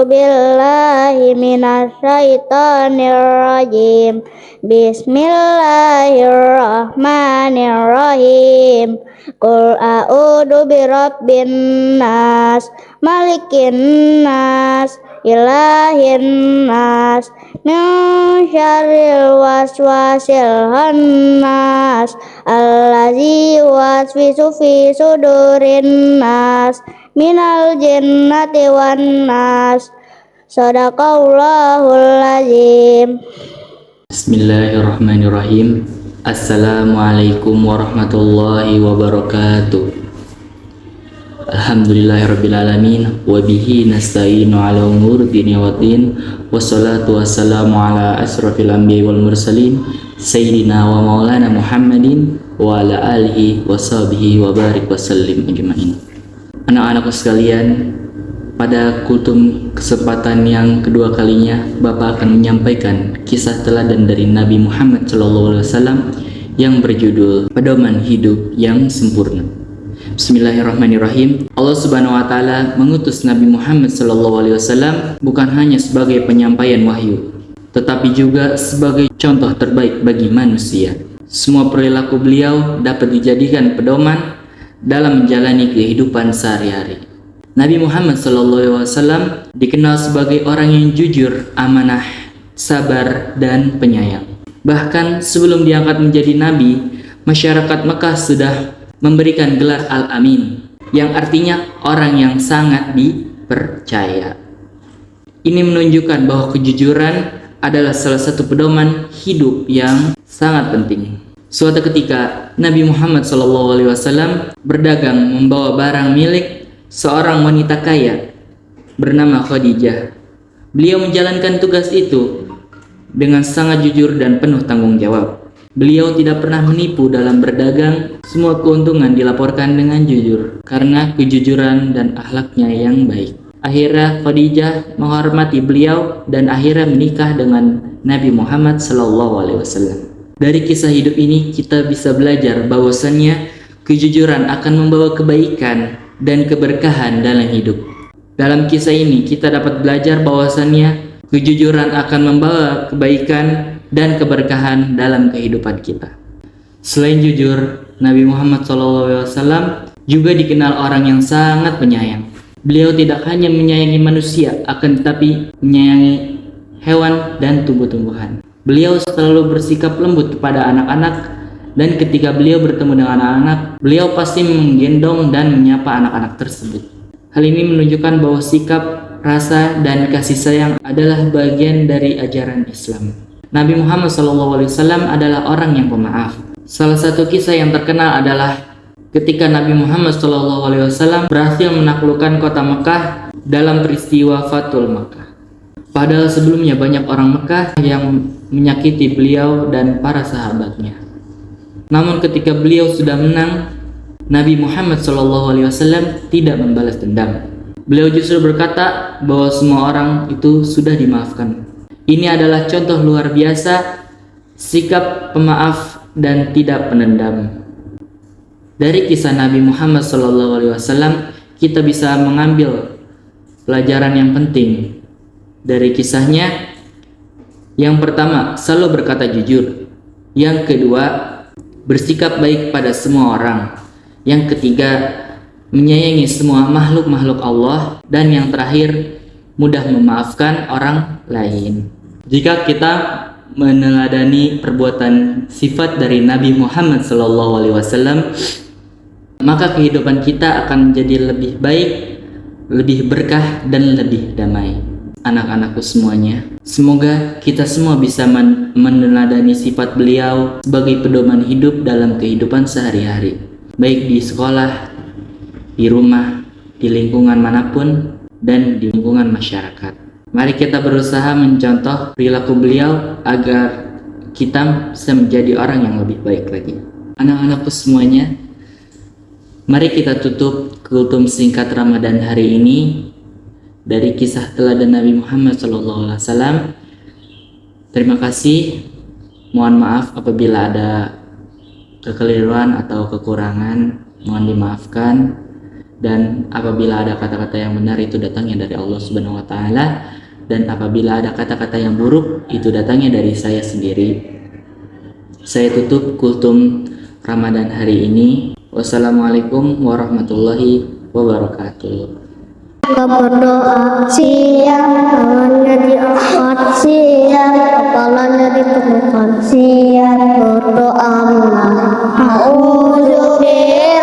billahi minasyaitonir rajim. Bismillahirrahmanirrahim. Qul a'udzu birabbin nas, malikin nas, ilahin nas, min syarril waswasil khannas, allazi yuwaswisu fi sudurin nas, minal jinnati wan nas. Shadaqallahul azim. Bismillahirrahmanirrahim. Assalamualaikum warahmatullahi wabarakatuh. Alhamdulillahirrabbilalamin. Wabihi nasta'inu ala umur dini wa din. Wassalatu wassalamu ala asrafil anbiya wal mursalin, Sayyidina wa maulana Muhammadin wa ala alihi wa sahbihi wa barik wa sallim ajma'in. Anak-anakku sekalian, pada kultum kesempatan yang kedua kalinya, Bapak akan menyampaikan kisah teladan dari Nabi Muhammad SAW yang berjudul Pedoman Hidup yang Sempurna. Bismillahirrahmanirrahim. Allah Subhanahu wa taala mengutus Nabi Muhammad SAW bukan hanya sebagai penyampaian wahyu, tetapi juga sebagai contoh terbaik bagi manusia. Semua perilaku beliau dapat dijadikan pedoman dalam menjalani kehidupan sehari-hari. Nabi Muhammad SAW dikenal sebagai orang yang jujur, amanah, sabar, dan penyayang. Bahkan sebelum diangkat menjadi nabi, masyarakat Mekah sudah memberikan gelar Al-Amin, yang artinya orang yang sangat dipercaya. Ini menunjukkan bahwa kejujuran adalah salah satu pedoman hidup yang sangat penting. Suatu ketika Nabi Muhammad SAW berdagang membawa barang milik seorang wanita kaya bernama Khadijah. Beliau menjalankan tugas itu dengan sangat jujur dan penuh tanggung jawab. Beliau tidak pernah menipu dalam berdagang. Semua keuntungan dilaporkan dengan jujur karena kejujuran dan akhlaknya yang baik. Akhirnya Khadijah menghormati beliau dan akhirnya menikah dengan Nabi Muhammad SAW. Dari kisah hidup ini kita bisa belajar bahwasannya kejujuran akan membawa kebaikan dan keberkahan dalam hidup. Dalam kisah ini kita dapat belajar bahwasannya kejujuran akan membawa kebaikan dan keberkahan dalam kehidupan kita. Selain jujur, Nabi Muhammad SAW juga dikenal orang yang sangat penyayang. Beliau tidak hanya menyayangi manusia, akan tetapi menyayangi hewan dan tumbuh-tumbuhan. Beliau selalu bersikap lembut kepada anak-anak, dan ketika beliau bertemu dengan anak-anak, beliau pasti menggendong dan menyapa anak-anak tersebut. Hal ini menunjukkan bahwa sikap, rasa, dan kasih sayang adalah bagian dari ajaran Islam. Nabi Muhammad SAW adalah orang yang pemaaf. Salah satu kisah yang terkenal adalah ketika Nabi Muhammad SAW berhasil menaklukkan kota Mekah dalam peristiwa Fathul Makkah. Padahal sebelumnya banyak orang Mekah yang menyakiti beliau dan para sahabatnya. Namun ketika beliau sudah menang, Nabi Muhammad SAW tidak membalas dendam. Beliau justru berkata bahwa semua orang itu sudah dimaafkan. Ini adalah contoh luar biasa sikap pemaaf dan tidak penendam. Dari kisah Nabi Muhammad SAW kita bisa mengambil pelajaran yang penting dari kisahnya. Yang pertama, selalu berkata jujur. Yang kedua, bersikap baik pada semua orang. Yang ketiga, menyayangi semua makhluk-makhluk Allah. Dan yang terakhir, mudah memaafkan orang lain. Jika kita meneladani perbuatan sifat dari Nabi Muhammad SAW, maka kehidupan kita akan menjadi lebih baik, lebih berkah, dan lebih damai. Anak-anakku semuanya, semoga kita semua bisa meneladani sifat beliau sebagai pedoman hidup dalam kehidupan sehari-hari, baik di sekolah, di rumah, di lingkungan manapun, dan di lingkungan masyarakat. Mari kita berusaha mencontoh perilaku beliau agar kita bisa menjadi orang yang lebih baik lagi. Anak-anakku semuanya, mari kita tutup kultum singkat Ramadan hari ini dari kisah teladan Nabi Muhammad SAW. Terima kasih. Mohon maaf apabila ada kekeliruan atau kekurangan, mohon dimaafkan. Dan apabila ada kata-kata yang benar itu datangnya dari Allah Subhanahu wa taala, dan apabila ada kata-kata yang buruk itu datangnya dari saya sendiri. Saya tutup kultum Ramadan hari ini. Wassalamualaikum warahmatullahi wabarakatuh. Berdoa siang, tangannya diangkat siang, kepalanya ditemukan siang, berdoa mulai. A'udzubillah